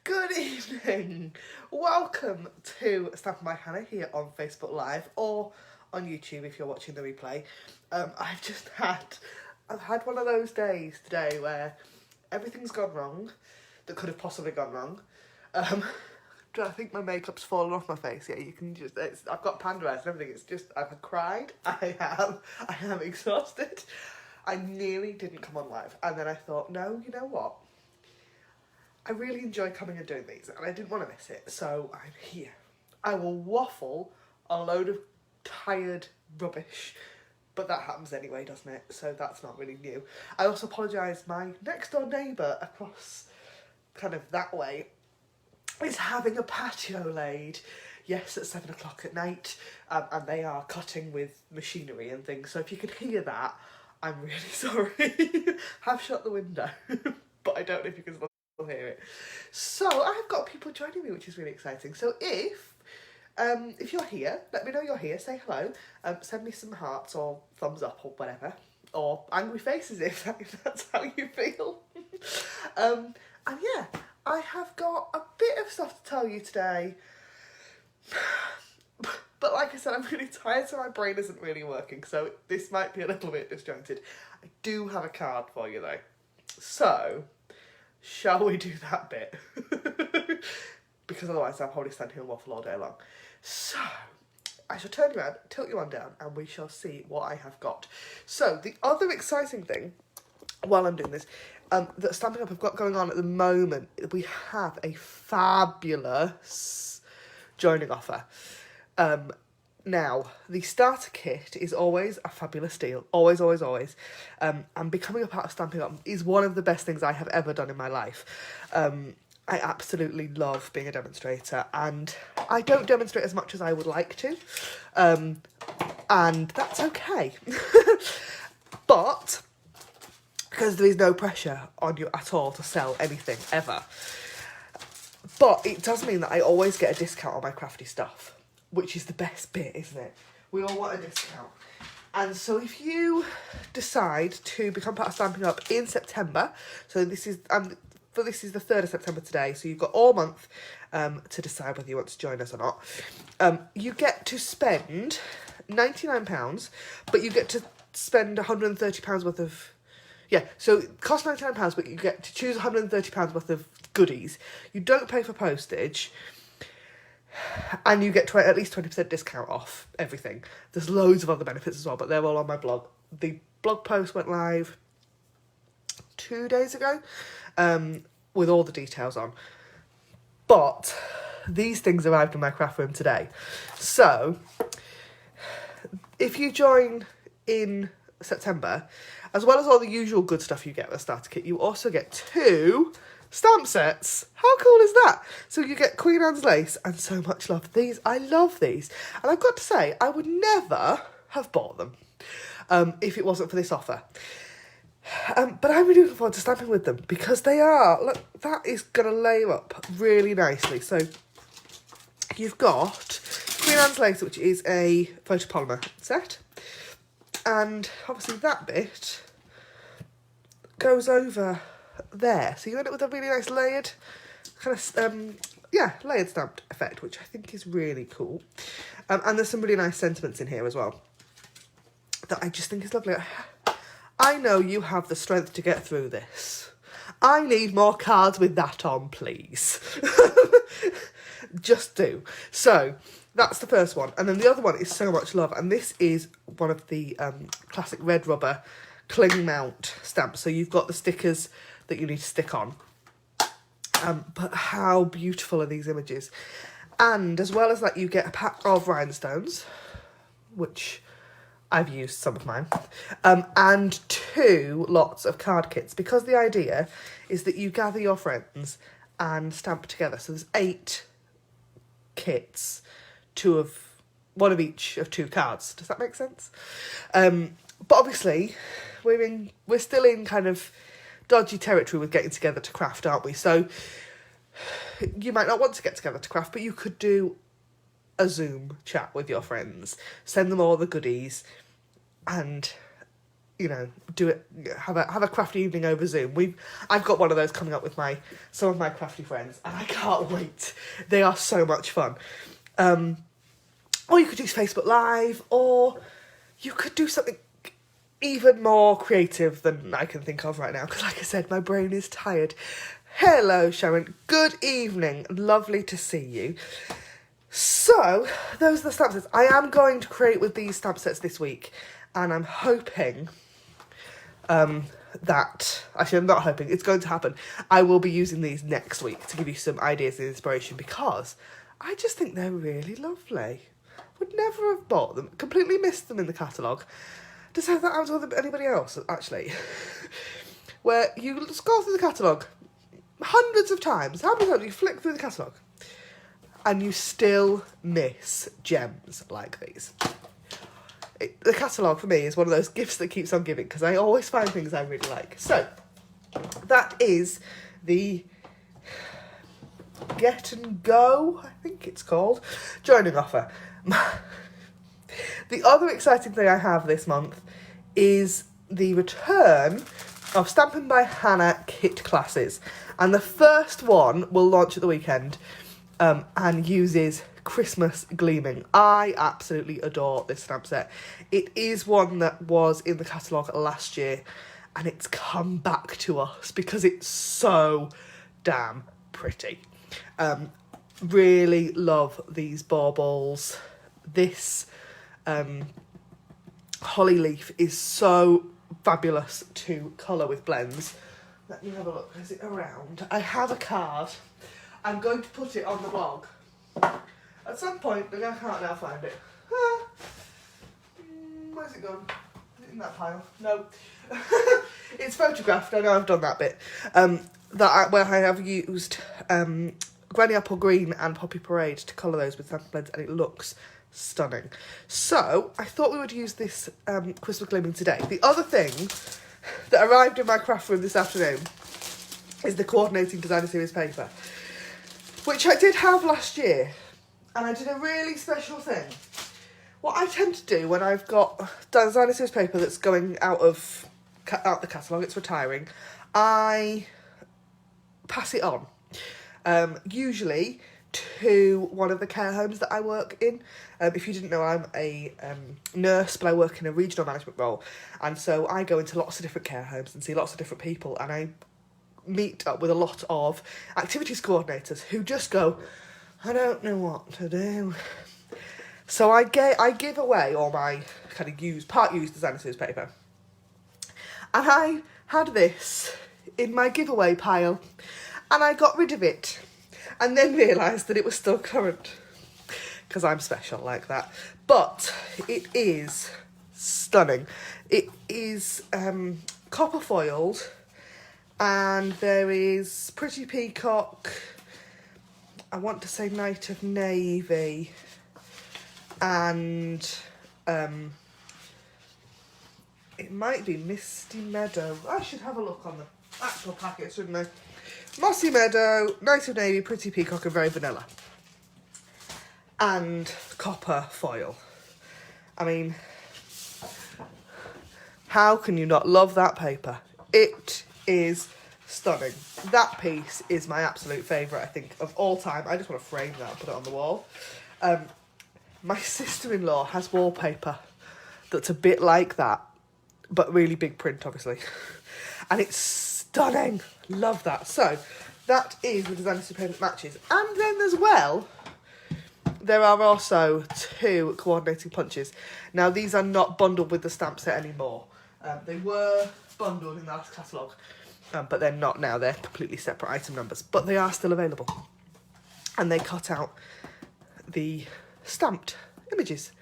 Good evening. Welcome to Stampin' by Hannah here on Facebook Live or on YouTube if you're watching the replay. I've had one of those days today where everything's gone wrong that could have possibly gone wrong. I think my makeup's fallen off my face. Yeah, you can just. I've got panda eyes and everything. It's just I've cried. I am exhausted. I nearly didn't come on live, and then I thought, no, you know what? I really enjoy coming and doing these, and I didn't want to miss it, so I'm here. I will waffle a load of tired rubbish, but that happens anyway, doesn't it? So that's not really new. I also apologise. My next door neighbour across, kind of that way, is having a patio laid. Yes, at 7 o'clock at night, and they are cutting with machinery and things. So if you can hear that, I'm really sorry. Have shut the window, but I don't know if you can still hear it. So I've got people joining me, which is really exciting. So if you're here, let me know you're here. Say hello. Send me some hearts or thumbs up or whatever, or angry faces if that's how you feel. And yeah, I have got a bit of stuff to tell you today. But like I said, I'm really tired, so my brain isn't really working, so this might be a little bit disjointed. I do have a card for you, though. So, shall we do that bit? Because otherwise I'll probably stand here and waffle all day long. So, I shall turn you around, tilt you on down, and we shall see what I have got. So, the other exciting thing, while I'm doing this, that Stampin' Up! I've got going on at the moment, we have a fabulous joining offer. Now, the starter kit is always a fabulous deal. Always, always, always. And becoming a part of Stampin' Up! Is one of the best things I have ever done in my life. I absolutely love being a demonstrator, and I don't demonstrate as much as I would like to. And that's okay. But because there is no pressure on you at all to sell anything, ever. But it does mean that I always get a discount on my crafty stuff, which is the best bit, isn't it? We all want a discount. And so if you decide to become part of Stampin' Up! In September, so this is the 3rd of September today, so you've got all month to decide whether you want to join us or not. You get to spend £99, but you get to spend £130 worth of... Yeah, so it costs £99, but you get to choose £130 worth of goodies. You don't pay for postage, and you get to at least 20% discount off everything. There's loads of other benefits as well, but they're all on my blog. The blog post went live 2 days ago, with all the details on. But these things arrived in my craft room today. So, if you join in September, as well as all the usual good stuff you get with a starter kit, you also get 2 stamp sets. How cool is that? So you get Queen Anne's lace and so much love. I love these. And I've got to say, I would never have bought them if it wasn't for this offer. But I'm really looking forward to stamping with them because they are, look, that is going to layer up really nicely. So you've got Queen Anne's lace, which is a photopolymer set. And obviously that bit goes over there. So you end up with a really nice layered, kind of, layered stamped effect, which I think is really cool. And there's some really nice sentiments in here as well that I just think is lovely. I know you have the strength to get through this. I need more cards with that on, please. Just do. So, that's the first one. And then the other one is So Much Love. And this is one of the classic red rubber cling mount stamps. So you've got the stickers that you need to stick on. But how beautiful are these images? And as well as that, you get a pack of rhinestones, which I've used some of mine, and 2 lots of card kits, because the idea is that you gather your friends and stamp together. So there's 8 kits, 1 of each of 2 cards. Does that make sense? But obviously, we're still in kind of dodgy territory with getting together to craft, aren't we? So you might not want to get together to craft, but you could do a Zoom chat with your friends, send them all the goodies, and you know, do it, have a crafty evening over Zoom. I've got one of those coming up with some of my crafty friends, and I can't wait. They are so much fun. Or you could do Facebook Live, or you could do something even more creative than I can think of right now, because like I said, my brain is tired. Hello, Sharon. Good evening. Lovely to see you. So, those are the stamp sets. I am going to create with these stamp sets this week, and I'm hoping that... Actually, I'm not hoping. It's going to happen. I will be using these next week to give you some ideas and inspiration, because I just think they're really lovely. Would never have bought them. Completely missed them in the catalogue. Does that happen with anybody else, actually? Where you scroll through the catalogue hundreds of times. How many times you flick through the catalogue and you still miss gems like these? The catalogue, for me, is one of those gifts that keeps on giving, because I always find things I really like. So, that is the Get and Go, I think it's called, joining offer. The other exciting thing I have this month is the return of Stampin' by Hannah kit classes. And the first one will launch at the weekend and uses Christmas Gleaming. I absolutely adore this stamp set. It is one that was in the catalogue last year, and it's come back to us because it's so damn pretty. Really love these baubles. This holly leaf is so fabulous to colour with blends. Let me have a look. Is it around? I have a card. I'm going to put it on the blog. At some point, I can't now find it. Where's it gone? Is it in that pile? No. It's photographed. I know I've done that bit. Where I have used Granny Apple Green and Poppy Parade to colour those with Stampin' blends, and it looks stunning. So, I thought we would use this Christmas Gleaming today. The other thing that arrived in my craft room this afternoon is the coordinating designer series paper, which I did have last year, and I did a really special thing. What I tend to do when I've got designer series paper that's going out the catalogue, it's retiring, I pass it on, usually to one of the care homes that I work in. If you didn't know, I'm a nurse, but I work in a regional management role, and so I go into lots of different care homes and see lots of different people, and I meet up with a lot of activities coordinators who just go, I don't know what to do. So I give away all my kind of part used designer series paper, and I had this in my giveaway pile, and I got rid of it, and then realised that it was still current, because I'm special like that. But it is stunning. It is copper foiled, and there is Pretty Peacock, I want to say Night of Navy, and it might be Misty Meadow. I should have a look on the actual packet, shouldn't I? Mossy Meadow, Night of Navy, Pretty Peacock, and Very Vanilla. And copper foil. I mean, how can you not love that paper? It is stunning. That piece is my absolute favourite, I think, of all time. I just want to frame that and put it on the wall. My sister-in-law has wallpaper that's a bit like that, but really big print, obviously. And it's stunning. Love that. So, that is the designer series paper that matches. And then as well, there are also 2 coordinating punches. Now, these are not bundled with the stamp set anymore. They were bundled in the last catalogue, but they're not now. They're completely separate item numbers, but they are still available. And they cut out the stamped images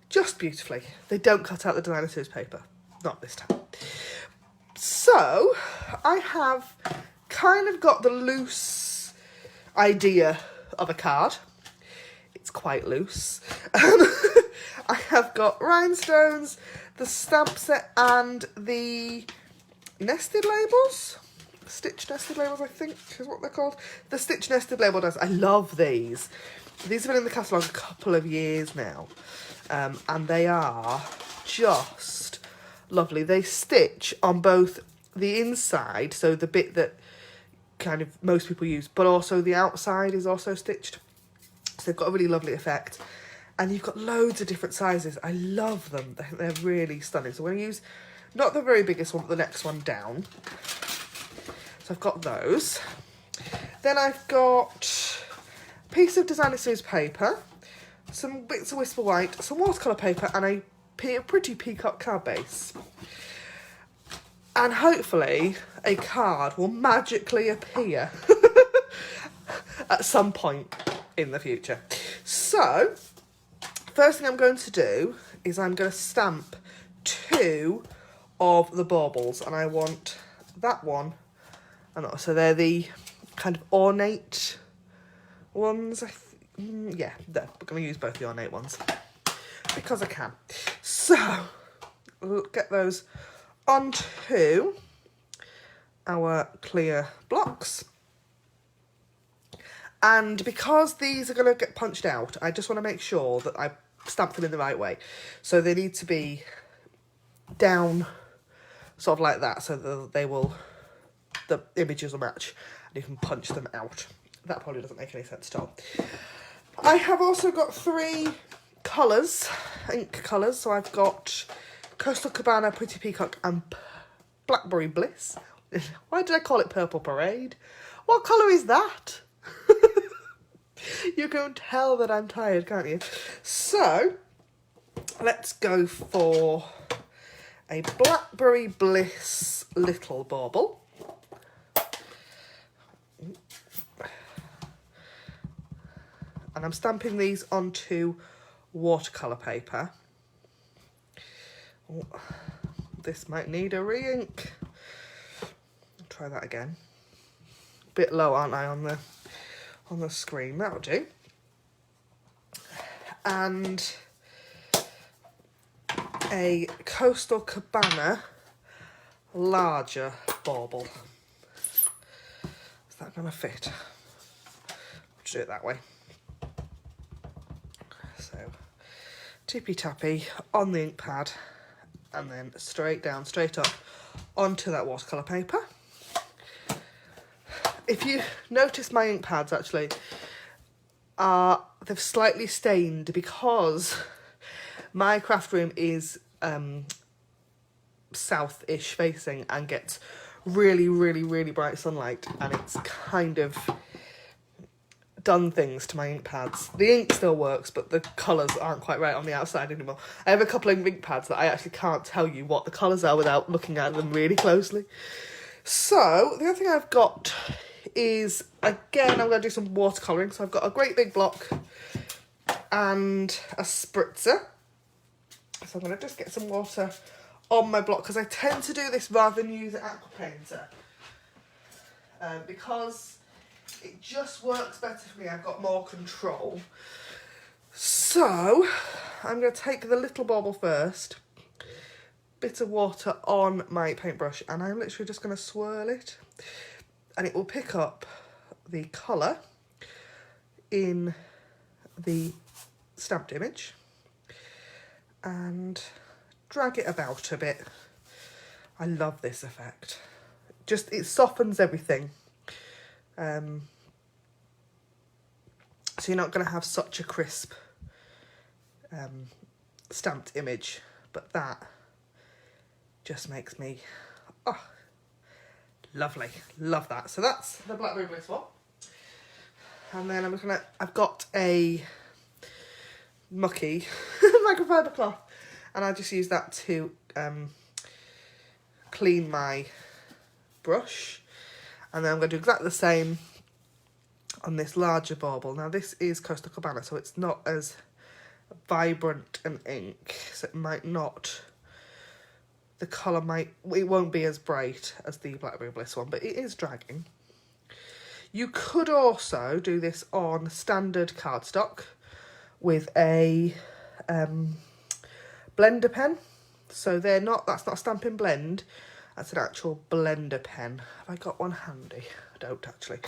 just beautifully. They don't cut out the designer series paper. Not this time. So, I have kind of got the loose idea of a card. It's quite loose. I have got rhinestones, the stamp set, and the nested labels. Stitch nested labels, I think, is what they're called. The stitch nested label dies. I love these. These have been in the catalogue a couple of years now. And they are just lovely. They stitch on both the inside, so the bit that kind of most people use, but also the outside is also stitched. So they've got a really lovely effect. And you've got loads of different sizes. I love them. They're really stunning. So we're going to use not the very biggest one, but the next one down. So I've got those. Then I've got a piece of designer series paper, some bits of Whisper White, some watercolour paper, and a pretty peacock card base. And hopefully a card will magically appear at some point in the future. So first thing I'm going to do is I'm going to stamp 2 of the baubles, and I want that one, and so they're the kind of ornate ones. Yeah, we're going to use both the ornate ones because I can. So we'll get those onto our clear blocks. And because these are going to get punched out, I just want to make sure that I stamp them in the right way. So they need to be down sort of like that, so that the images will match and you can punch them out. That probably doesn't make any sense at all. I have also got 3 colours, ink colours. So I've got Coastal Cabana, Pretty Peacock and Blackberry Bliss. Why did I call it Purple Parade? What colour is that? You can tell that I'm tired, can't you? So let's go for a Blackberry Bliss little bauble. And I'm stamping these onto watercolour paper. Oh, this might need a re-ink. Try that again. Bit low, aren't I, on the screen? That'll do. And a Coastal Cabana larger bauble. Is that going to fit? I'll do it that way. So, tippy tappy on the ink pad, and then straight down, straight up onto that watercolour paper. If you notice, my ink pads actually they've slightly stained because my craft room is south-ish facing and gets really, really, really bright sunlight, and it's kind of done things to my ink pads. The ink still works, but the colours aren't quite right on the outside anymore. I have a couple of ink pads that I actually can't tell you what the colours are without looking at them really closely. So the other thing I've got is, again, I'm going to do some watercolouring. So I've got a great big block and a spritzer. So I'm going to just get some water on my block, because I tend to do this rather than use an aqua painter. Because it just works better for me. I've got more control. So I'm going to take the little bauble first, bit of water on my paintbrush, and I'm literally just going to swirl it, and it will pick up the colour in the stamped image and drag it about a bit. I love this effect. Just, it softens everything. So you're not going to have such a crisp stamped image, but that just makes me, oh, lovely. Love that. So that's the Blackberry Bliss one. And then I've got a mucky microfiber cloth, and I just use that to clean my brush. And then I'm going to do exactly the same on this larger bauble. Now this is Coastal Cabana, so it's not as vibrant an ink, so it might not, the colour it won't be as bright as the Blackberry Bliss one, but it is dragging. You could also do this on standard cardstock with a blender pen. So that's not a Stampin' Blend, that's an actual blender pen. Have I got one handy? I don't actually.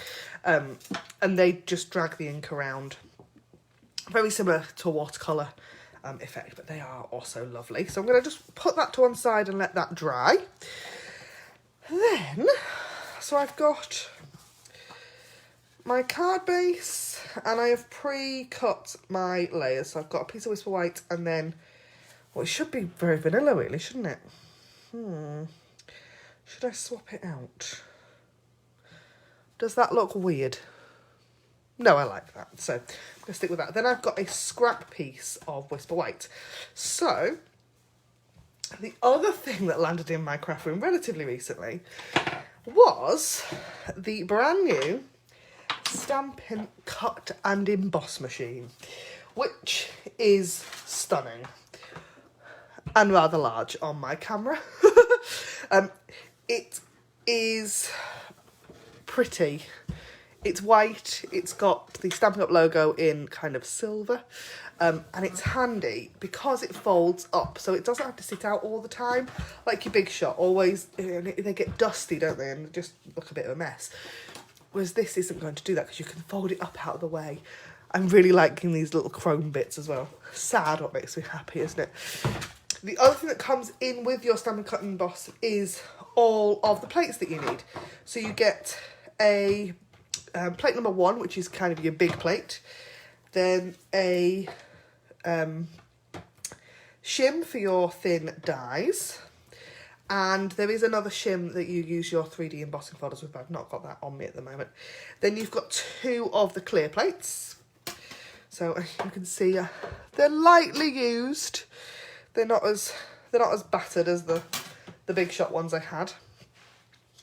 And they just drag the ink around. Very similar to watercolour effect, but they are also lovely. So I'm going to just put that to one side and let that dry. Then, so I've got my card base and I have pre-cut my layers. So I've got a piece of Whisper White and then, well, it should be very vanilla really, shouldn't it? Should I swap it out? Does that look weird? No, I like that. So I'm going to stick with that. Then I've got a scrap piece of Whisper White. So the other thing that landed in my craft room relatively recently was the brand new Stampin Cut and Emboss machine, which is stunning and rather large on my camera. It is pretty. It's white, it's got the Stampin' Up logo in kind of silver, and it's handy because it folds up, so it doesn't have to sit out all the time, like your Big Shot, always, they get dusty, don't they, and just look a bit of a mess. Whereas this isn't going to do that because you can fold it up out of the way. I'm really liking these little chrome bits as well. Sad what makes me happy, isn't it? The other thing that comes in with your Stampin' Cut and Emboss is all of the plates that you need. So you get a plate number 1, which is kind of your big plate. Then a shim for your thin dies. And there is another shim that you use your 3D embossing folders with, but I've not got that on me at the moment. Then you've got 2 of the clear plates. So as you can see, they're lightly used. They're not as battered as the Big Shot ones I had.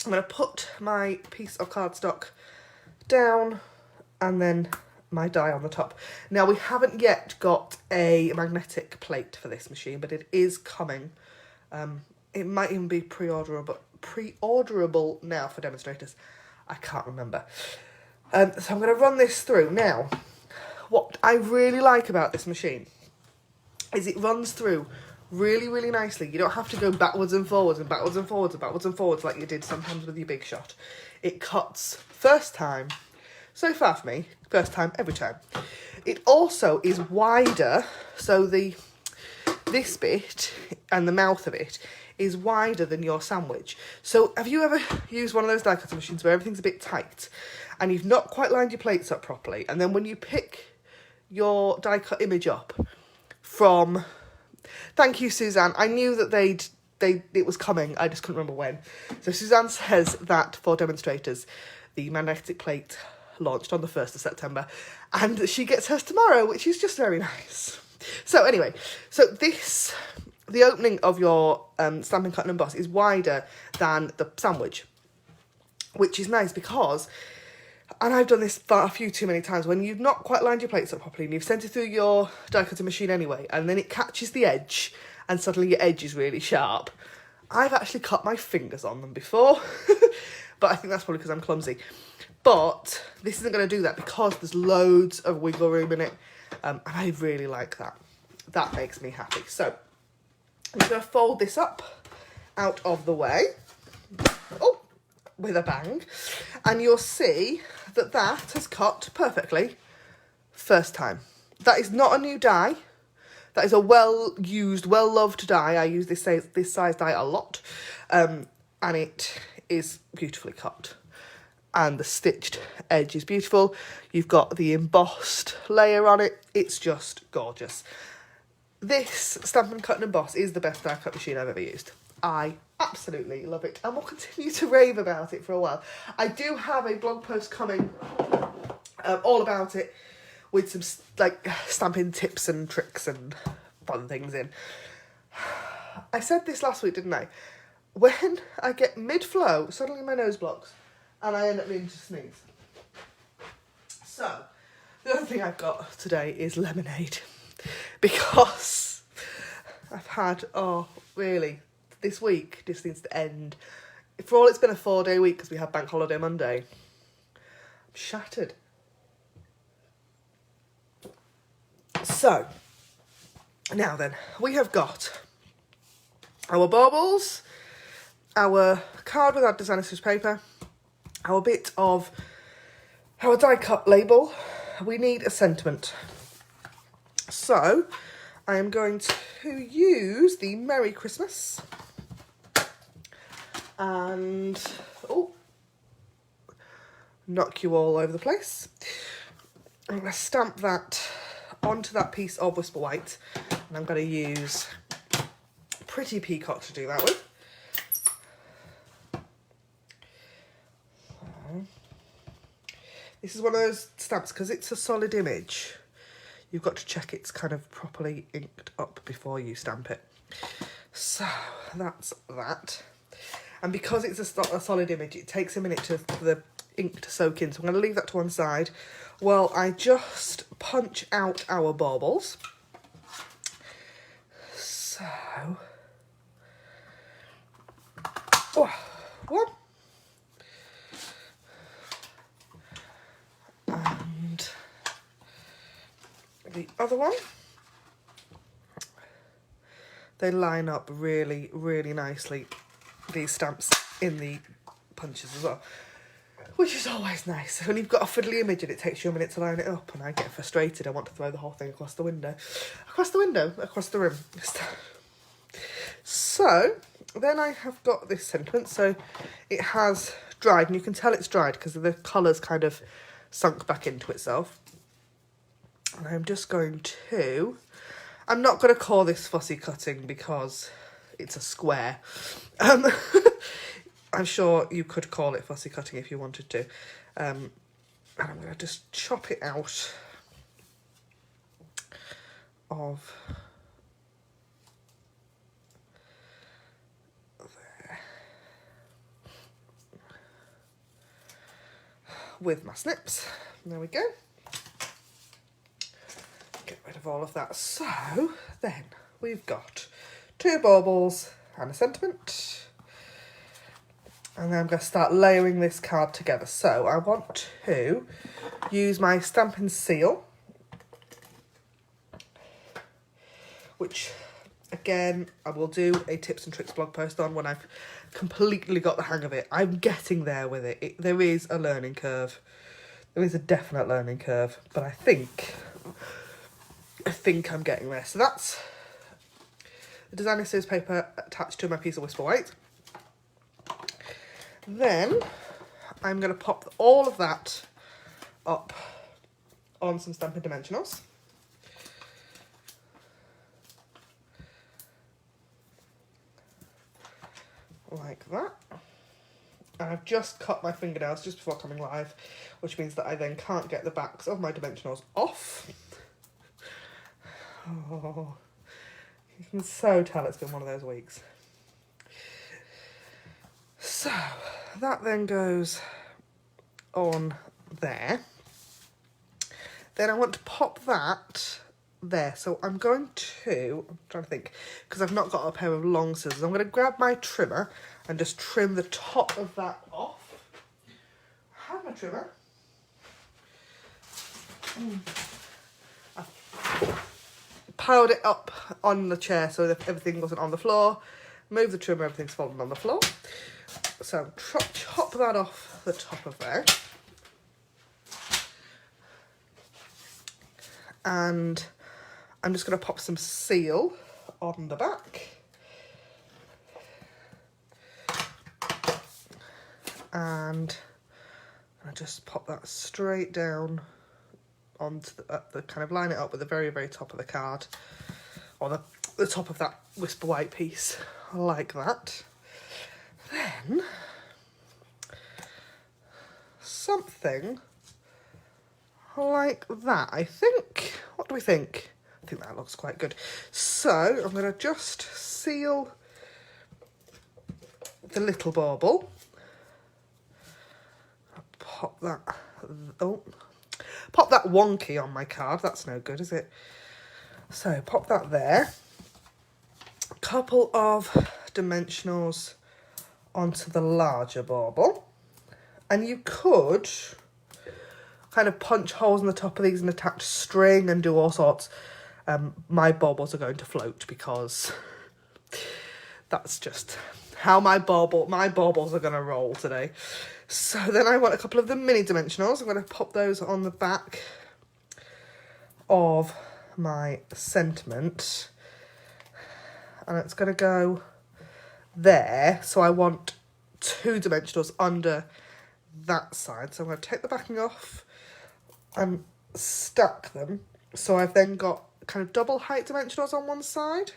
I'm going to put my piece of cardstock down and then my die on the top. Now we haven't yet got a magnetic plate for this machine, but it is coming. It might even be pre-orderable now for demonstrators. I can't remember. So I'm going to run this through. Now, what I really like about this machine is it runs through really, really nicely. You don't have to go backwards and forwards and backwards and forwards and backwards and forwards like you did sometimes with your Big Shot. It cuts first time. So far for me, first time, every time. It also is wider, so this bit and the mouth of it is wider than your sandwich. So have you ever used one of those die cutting machines where everything's a bit tight and you've not quite lined your plates up properly, and then when you pick your die cut image up from... Thank you, Suzanne. I knew that it was coming. I just couldn't remember when. So Suzanne says that for demonstrators, the magnetic plate launched on the 1st of September, and she gets hers tomorrow, which is just very nice. So anyway, the opening of your Stampin' Cut and Emboss is wider than the sandwich, which is nice because, and I've done this a few too many times, when you've not quite lined your plates up properly and you've sent it through your die cutting machine anyway, and then it catches the edge and suddenly your edge is really sharp. I've actually cut my fingers on them before, but I think that's probably because I'm clumsy. But this isn't going to do that because there's loads of wiggle room in it, and I really like that. That makes me happy. So I'm going to fold this up out of the way. Oh, with a bang. And you'll see that has cut perfectly first time. That is not a new die. That is a well-used, well-loved die. I use this size die a lot. And it is beautifully cut. And the stitched edge is beautiful. You've got the embossed layer on it. It's just gorgeous. This Stampin' Cut and Emboss is the best die cut machine I've ever used. I absolutely love it and will continue to rave about it for a while. I do have a blog post coming all about it with some stamping tips and tricks and fun things in. I said this last week, didn't I? When I get mid-flow, suddenly my nose blocks and I end up needing to sneeze. So, the other thing I've got today is lemonade. Because I've had, this week just needs to end. For all it's been a 4-day week because we had Bank Holiday Monday, I'm shattered. So, now then, we have got our baubles, our card with our designer scissors paper, our bit of our die cut label. We need a sentiment. So, I am going to use the Merry Christmas and, oh, knock you all over the place. I'm going to stamp that onto that piece of Whisper White, and I'm going to use Pretty Peacock to do that with. This is one of those stamps, because it's a solid image, you've got to check it's kind of properly inked up before you stamp it. So that's that. And because it's a solid image, it takes a minute for the ink to soak in. So I'm going to leave that to one side while I just punch out our baubles. So, one. And the other one. They line up really, really nicely, these stamps, in the punches as well, which is always nice. When you've got a fiddly image and it takes you a minute to line it up, and I get frustrated, I want to throw the whole thing across the window. Across the room. So, then I have got this sentiment, so it has dried, and you can tell it's dried because the colour's kind of sunk back into itself. And I'm just going to, I'm not going to call this fussy cutting because it's a square. I'm sure you could call it fussy cutting if you wanted to. And I'm going to just chop it out of there with my snips. There we go. Get rid of all of that. So then we've got 2 baubles and a sentiment. And then I'm going to start layering this card together. So I want to use my Stampin' seal, which again I will do a tips and tricks blog post on when I've completely got the hang of it. I'm getting there with it. There is a learning curve. There is a definite learning curve, but I think I'm getting there. So that's the designer series paper attached to my piece of Whisper White. Then I'm going to pop all of that up on some Stampin' Dimensionals. Like that. And I've just cut my fingernails just before coming live, which means that I then can't get the backs of my Dimensionals off. Oh, you can so tell it's been one of those weeks. So that then goes on there. Then I want to pop that there. So I'm trying to think, because I've not got a pair of long scissors. I'm going to grab my trimmer and just trim the top of that off. I have my trimmer. I've piled it up on the chair so that everything wasn't on the floor. Move the trimmer, everything's fallen on the floor. So chop that off the top of there. And I'm just going to pop some seal on the back. And I just pop that straight down onto the kind of line it up with the very, very top of the card. Or the top of that Whisper White piece, like that. Then, something like that, I think. What do we think? I think that looks quite good. So, I'm going to just seal the little bauble. Pop that, pop that wonky on my card. That's no good, is it? So, pop that there. A couple of dimensionals onto the larger bauble, and you could kind of punch holes in the top of these and attach string and do all sorts. My baubles are going to float because that's just how my baubles are going to roll today. So then I want a couple of the mini dimensionals. I'm going to pop those on the back of my sentiment, and it's going to go there. So I want 2 dimensionals under that side. So I'm going to take the backing off and stack them. So I've then got kind of double height dimensionals on one side,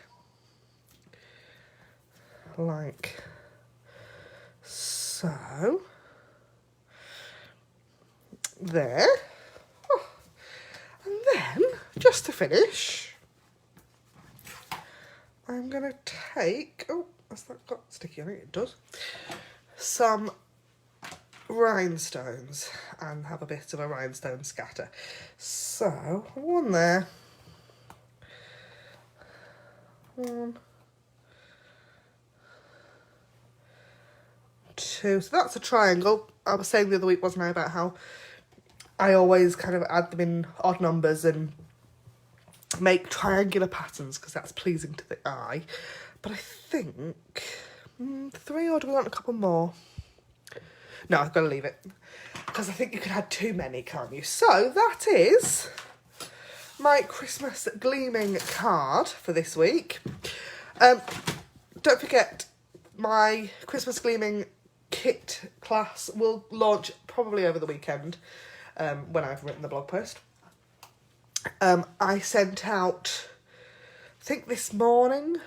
like so. There. Oh. And then, just to finish, I'm going to take, oh, has that got sticky on it? It does. Some rhinestones and have a bit of a rhinestone scatter. So, one there. 1, 2. So that's a triangle. I was saying the other week, wasn't I, about how I always kind of add them in odd numbers and make triangular patterns because that's pleasing to the eye. But I think 3, or do we want a couple more? No, I've got to leave it because I think you can add too many, can't you? So that is my Christmas Gleaming card for this week. Don't forget, my Christmas Gleaming kit class will launch probably over the weekend when I've written the blog post. I sent out, I think this morning,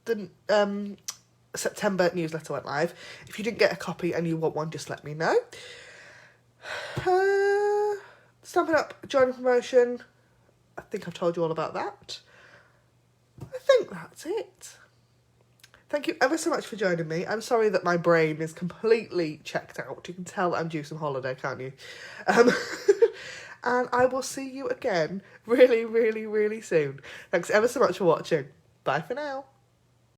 the September newsletter went live. If you didn't get a copy and you want one, just let me know. Stampin' Up! Join promotion. I think I've told you all about that. I think that's it. Thank you ever so much for joining me. I'm sorry that my brain is completely checked out. You can tell I'm due some holiday, can't you? And I will see you again really, really, really soon. Thanks ever so much for watching. Bye for now.